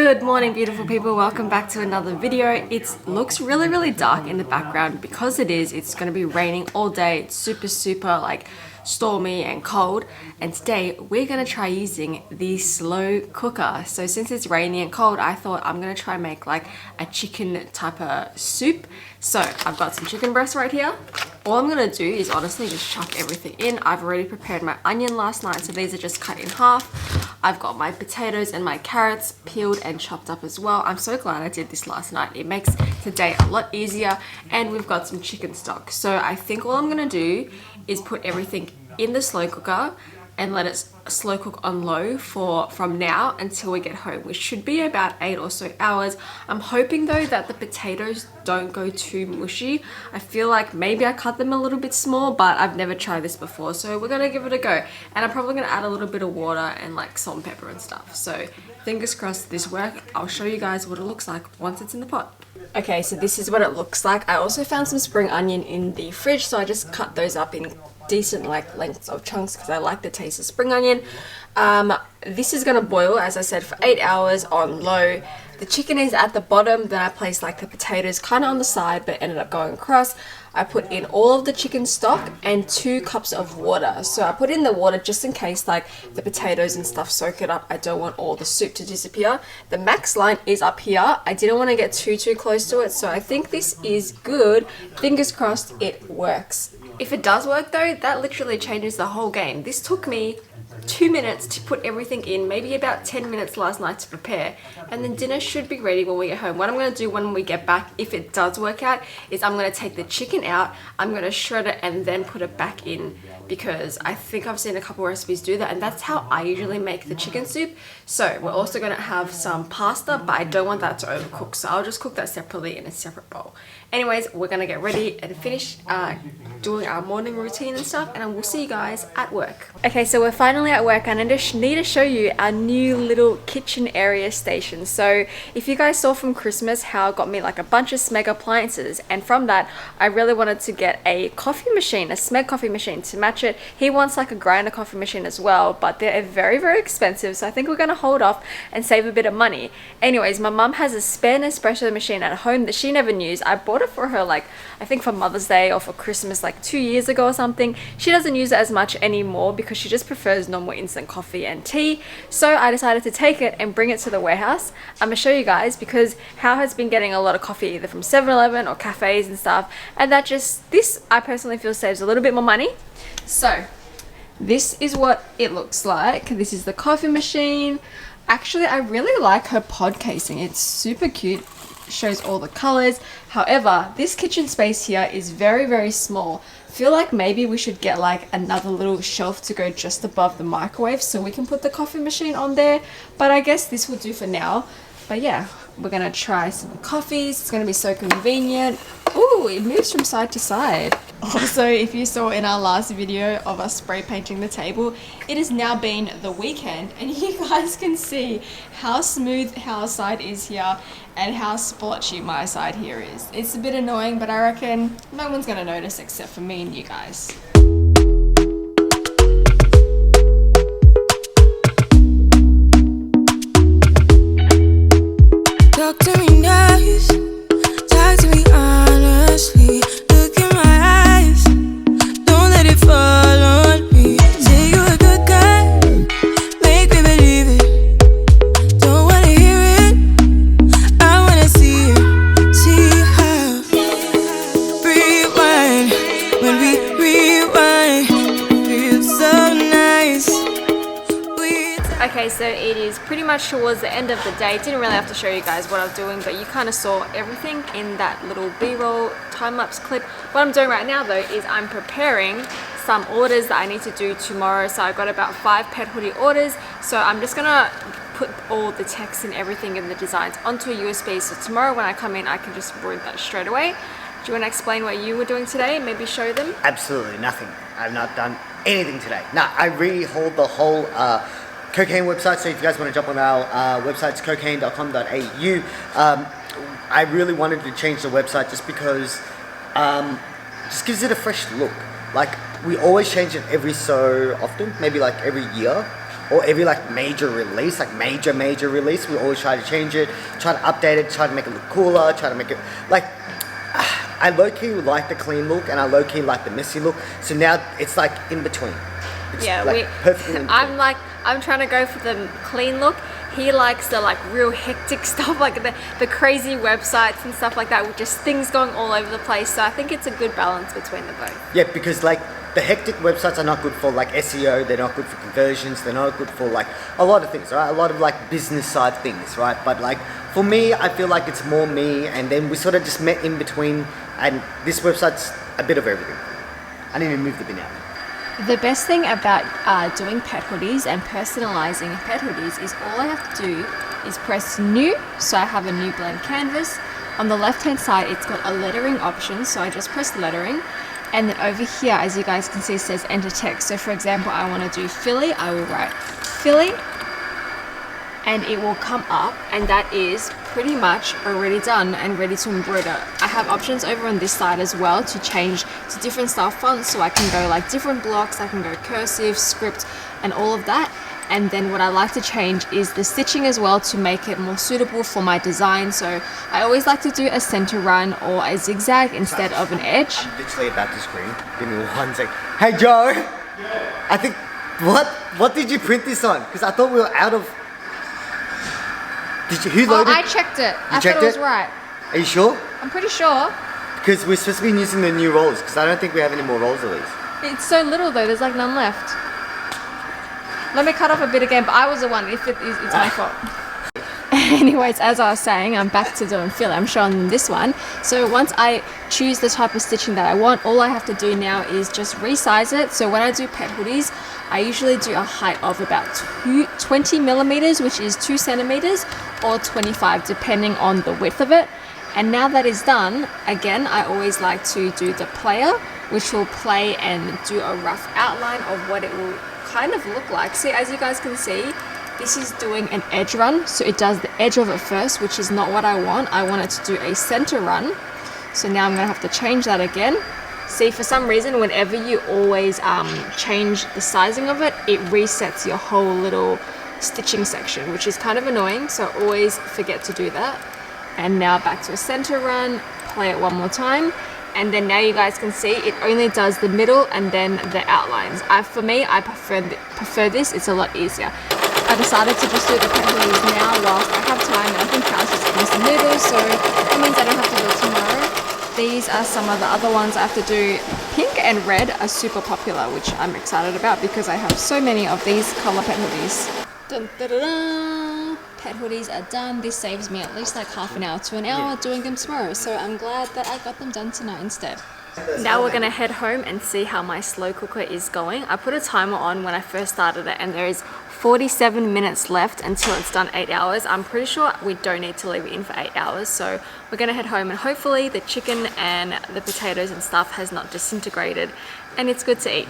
Good morning, beautiful people. Welcome back to another video. It looks really dark in the background because it's going to be raining all day. It's super like stormy and cold, and today we're going to try using the slow cooker. So since it's rainy and cold, I thought I'm going to try make like a chicken type of soup. So I've got some chicken breasts right here. All I'm going to do is honestly just chuck everything in. I've already prepared my onion last night, so these are just cut in half. I've got my potatoes and my carrots peeled and chopped up as well. I'm so glad I did this last night. It makes today a lot easier, and we've got some chicken stock. So I think all I'm going to do is put everything in the slow cooker and let it slow cook on low from now until we get home, which should be about 8 or so hours. I'm hoping though that the potatoes don't go too mushy. I feel like maybe I cut them a little bit small, but I've never tried this before, so we're gonna give it a go. And I'm probably gonna add a little bit of water and like salt and pepper and stuff. So fingers crossed this works. I'll show you guys what it looks like once it's in the pot. Okay, so this is what it looks like. I also found some spring onion in the fridge, so I just cut those up in decent like lengths of chunks because I like the taste of spring onion. This is gonna boil, as I said, for 8 hours on low. The chicken is at the bottom, then I placed like the potatoes kind of on the side but ended up going across. I put in all of the chicken stock and 2 cups of water. So I put in the water just in case like the potatoes and stuff soak it up. I don't want all the soup to disappear. The max line is up here. I didn't want to get too close to it, so I think this is good. Fingers crossed it works. If it does work though, that literally changes the whole game. This took me 2 minutes to put everything in, maybe about 10 minutes last night to prepare, and then dinner should be ready when we get home. What I'm going to do when we get back, if it does work out, is I'm going to take the chicken out, I'm going to shred it and then put it back in, because I think I've seen a couple recipes do that, and that's how I usually make the chicken soup. So we're also going to have some pasta, but I don't want that to overcook, so I'll just cook that separately in a separate bowl. Anyways, we're going to get ready and finish doing our morning routine and stuff, and we'll see you guys at work. Okay, so we're finally at work, and I just need to show you our new little kitchen area station. So if you guys saw from Christmas how got me like a bunch of Smeg appliances, and from that I really wanted to get a coffee machine, a Smeg coffee machine to match it. He wants like a grinder coffee machine as well, but they're very expensive, so I think we're gonna hold off and save a bit of money. Anyways, my mum has a spare Nespresso machine at home that she never used. I bought it for her like I think for Mother's Day or for Christmas like 2 years ago or something. She doesn't use it as much anymore because she just prefers normal instant coffee and tea. So I decided to take it and bring it to the warehouse. I'm gonna show you guys because Hao has been getting a lot of coffee either from 7-Eleven or cafes and stuff, and that just, this I personally feel saves a little bit more money. So this is what it looks like. This is the coffee machine. Actually, I really like her pod casing. It's super cute. Shows all the colors. However, this kitchen space here is very small. Feel like maybe we should get like another little shelf to go just above the microwave so we can put the coffee machine on there, but I guess this will do for now. But yeah, we're gonna try some coffees. It's gonna be so convenient. Ooh, it moves from side to side. Also, if you saw in our last video of us spray painting the table, it has now been the weekend, and you guys can see how smooth our side is here and how splotchy my side here is. It's a bit annoying, but I reckon no one's gonna notice except for me and you guys. Talk to me nice, talk to me honestly. Look in my eyes, don't let it fall on me. Say you're a good guy, make me believe it. Don't wanna hear it, I wanna see it. See how rewind, when we rewind, feels so nice. Okay, so it is pretty much towards the end of the day. Didn't really have to show you guys what I'm doing, but you kind of saw everything in that little b-roll time-lapse clip. What I'm doing right now though is I'm preparing some orders that I need to do tomorrow. So I've got about 5 pet hoodie orders, so I'm just gonna put all the text and everything and the designs onto a USB, so tomorrow when I come in I can just read that straight away. Do you want to explain what you were doing today? Maybe show them? Absolutely nothing. I've not done anything today. No, I rehauled the whole KOKAINE website, so if you guys want to jump on our website, it's kokaine.com.au. I really wanted to change the website just because just gives it a fresh look. Like, we always change it every so often, maybe like every year, or every like major release, like major release, we always try to change it, try to update it, try to make it look cooler, try to make it like. I low-key like the clean look and I low-key like the messy look. So now it's like in between. It's yeah, like perfectly in between. I'm trying to go for the clean look. He likes the like real hectic stuff, like the crazy websites and stuff like that with just things going all over the place. So I think it's a good balance between the both. Yeah, because like the hectic websites are not good for like SEO, they're not good for conversions, they're not good for like a lot of things, right? A lot of like business side things, right? But like for me, I feel like it's more me, and then we sort of just met in between, and this website's a bit of everything. I need to move the bin out. The best thing about doing pet hoodies and personalizing pet hoodies is all I have to do is press new, so I have a new blank canvas. On the left hand side it's got a lettering option, so I just press lettering, and then over here, as you guys can see, it says enter text. So for example, I want to do Philly, I will write Philly, and it will come up, and that is pretty much already done and ready to embroider. I have options over on this side as well to change to different style fonts, so I can go like different blocks, I can go cursive, script, and all of that. And then what I like to change is the stitching as well to make it more suitable for my design. So I always like to do a center run or a zigzag instead of an edge. I'm literally about to scream. Give me 1 sec. Hey Joe! I think, what did you print this on? Because I thought we were out of... Who loaded? Oh, I checked it. I checked thought it was right. Are you sure? I'm pretty sure. Because we're supposed to be using the new rolls, because I don't think we have any more rolls of these. It's so little though, there's like none left. Let me cut off a bit again, but I was the one, if it's my fault. Anyways, as I was saying, I'm back to doing Phill. I'm showing them this one. So once I choose the type of stitching that I want, all I have to do now is just resize it. So when I do pet hoodies, I usually do a height of about 20 millimeters, which is 2 centimeters, or 25, depending on the width of it. And now that is done, again, I always like to do the player, which will play and do a rough outline of what it will kind of look like. See, as you guys can see, this is doing an edge run, so it does the edge of it first, which is not what I want. I want it to do a center run. So now I'm gonna have to change that again. See, for some reason, whenever you always change the sizing of it, it resets your whole little stitching section, which is kind of annoying, so always forget to do that. And now back to a center run, play it one more time. And then now you guys can see it only does the middle and then the outlines. For me, I prefer this, it's a lot easier. I decided to just do the pet hoodies now whilst I have time, and I think Cal's just getting some noodles, so that means I don't have to do it tomorrow. These are some of the other ones I have to do. Pink and red are super popular, which I'm excited about because I have so many of these color pet hoodies. Dun, dun, dun, dun. Pet hoodies are done. This saves me at least like half an hour to an hour doing them tomorrow, so I'm glad that I got them done tonight instead. Now we're gonna head home and see how my slow cooker is going. I put a timer on when I first started it, and there is 47 minutes left until it's done 8 hours. I'm pretty sure we don't need to leave it in for 8 hours, so we're gonna head home and hopefully the chicken and the potatoes and stuff has not disintegrated and it's good to eat.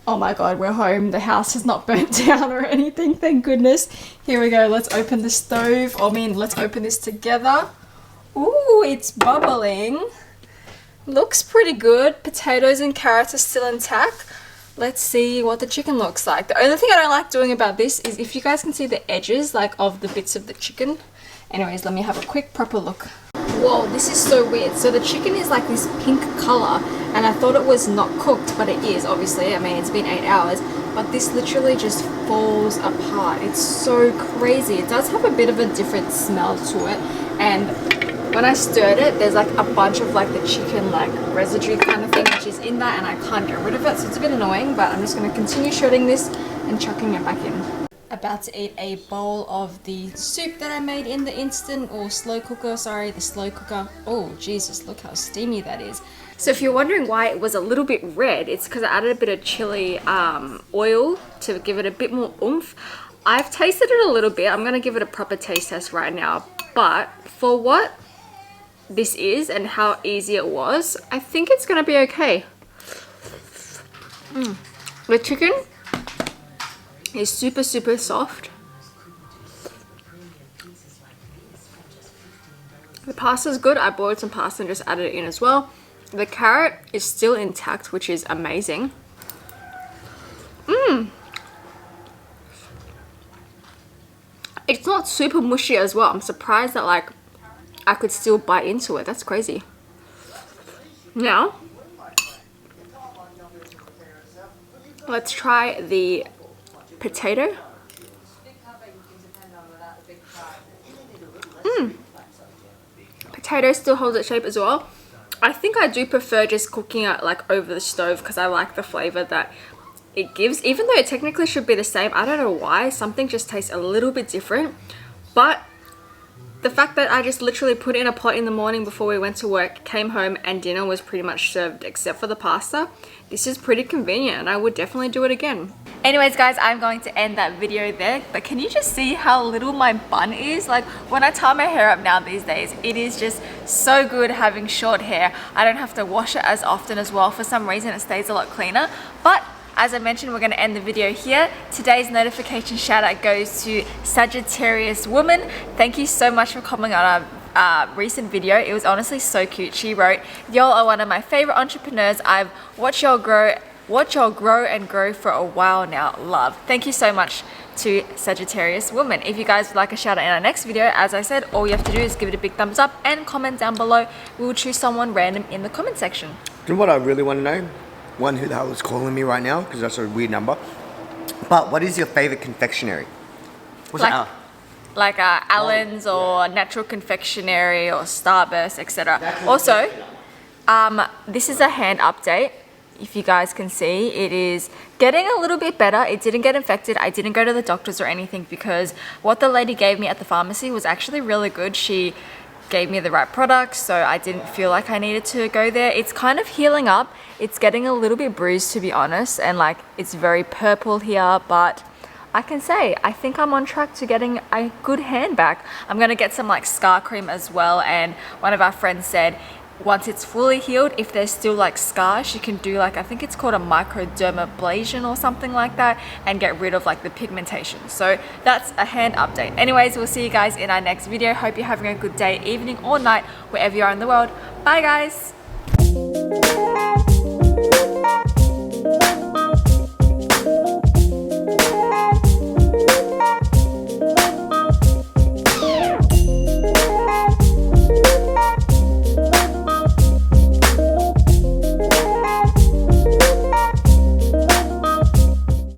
Oh my god, we're home. The house has not burnt down or anything, thank goodness. Here we go, let's open the stove. Let's open this together. Ooh, it's bubbling. Looks pretty good. Potatoes and carrots are still intact. Let's see what the chicken looks like. The only thing I don't like doing about this is if you guys can see the edges like of the bits of the chicken. Anyways, let me have a quick proper look. Whoa, this is so weird. So the chicken is like this pink color, and I thought it was not cooked, but it is, obviously. I mean, it's been 8 hours, but this literally just falls apart. It's so crazy. It does have a bit of a different smell to it, and when I stirred it, there's like a bunch of like the chicken like residue kind of thing which is in that, and I can't get rid of it, so it's a bit annoying, but I'm just going to continue shredding this and chucking it back in. About to eat a bowl of the soup that I made in the instant or slow cooker, sorry, the slow cooker. Oh Jesus, look how steamy that is. So if you're wondering why it was a little bit red, it's because I added a bit of chili oil to give it a bit more oomph. I've tasted it a little bit. I'm going to give it a proper taste test right now, but for what this is and how easy it was, I think it's going to be okay. The chicken is super soft. The pasta's good. I boiled some pasta and just added it in as well. The carrot is still intact, which is amazing. super mushy as well. I'm surprised that like I could still bite into it. That's crazy. Now, let's try the potato. Potato still holds its shape as well. I think I do prefer just cooking it like over the stove because I like the flavor that it gives. Even though it technically should be the same, I don't know why. Something just tastes a little bit different. But the fact that I just literally put it in a pot in the morning before we went to work, came home, and dinner was pretty much served except for the pasta. This is pretty convenient and I would definitely do it again. Anyways guys, I'm going to end that video there, but can you just see how little my bun is? Like when I tie my hair up now these days, it is just so good having short hair. I don't have to wash it as often as well. For some reason it stays a lot cleaner. But as I mentioned, we're going to end the video here. Today's notification shout out goes to Sagittarius Woman. Thank you so much for commenting on our recent video. It was honestly so cute. She wrote, "Y'all are one of my favorite entrepreneurs. I've watched y'all grow and grow for a while now. Love." Thank you so much to Sagittarius Woman. If you guys would like a shout out in our next video, as I said, all you have to do is give it a big thumbs up and comment down below. We will choose someone random in the comment section. Do you know what I really want to know? One, who the hell is calling me right now, because that's a weird number. But what is your favorite confectionery? What's that? Like Allen's or Natural Confectionery or Starburst, etc. Also, this is a hand update. If you guys can see, it is getting a little bit better. It didn't get infected. I didn't go to the doctors or anything because what the lady gave me at the pharmacy was actually really good. She gave me the right products, so I didn't feel like I needed to go there. It's kind of healing up. It's getting a little bit bruised, to be honest, and like it's very purple here, but I can say I think I'm on track to getting a good hand back. I'm gonna get some like scar cream as well, and one of our friends said once it's fully healed, if there's still like scars, she can do like, I think it's called a microdermabrasion or something like that, and get rid of like the pigmentation. So that's a hand update. Anyways, we'll see you guys in our next video. Hope you're having a good day, evening or night, wherever you are in the world. Bye guys.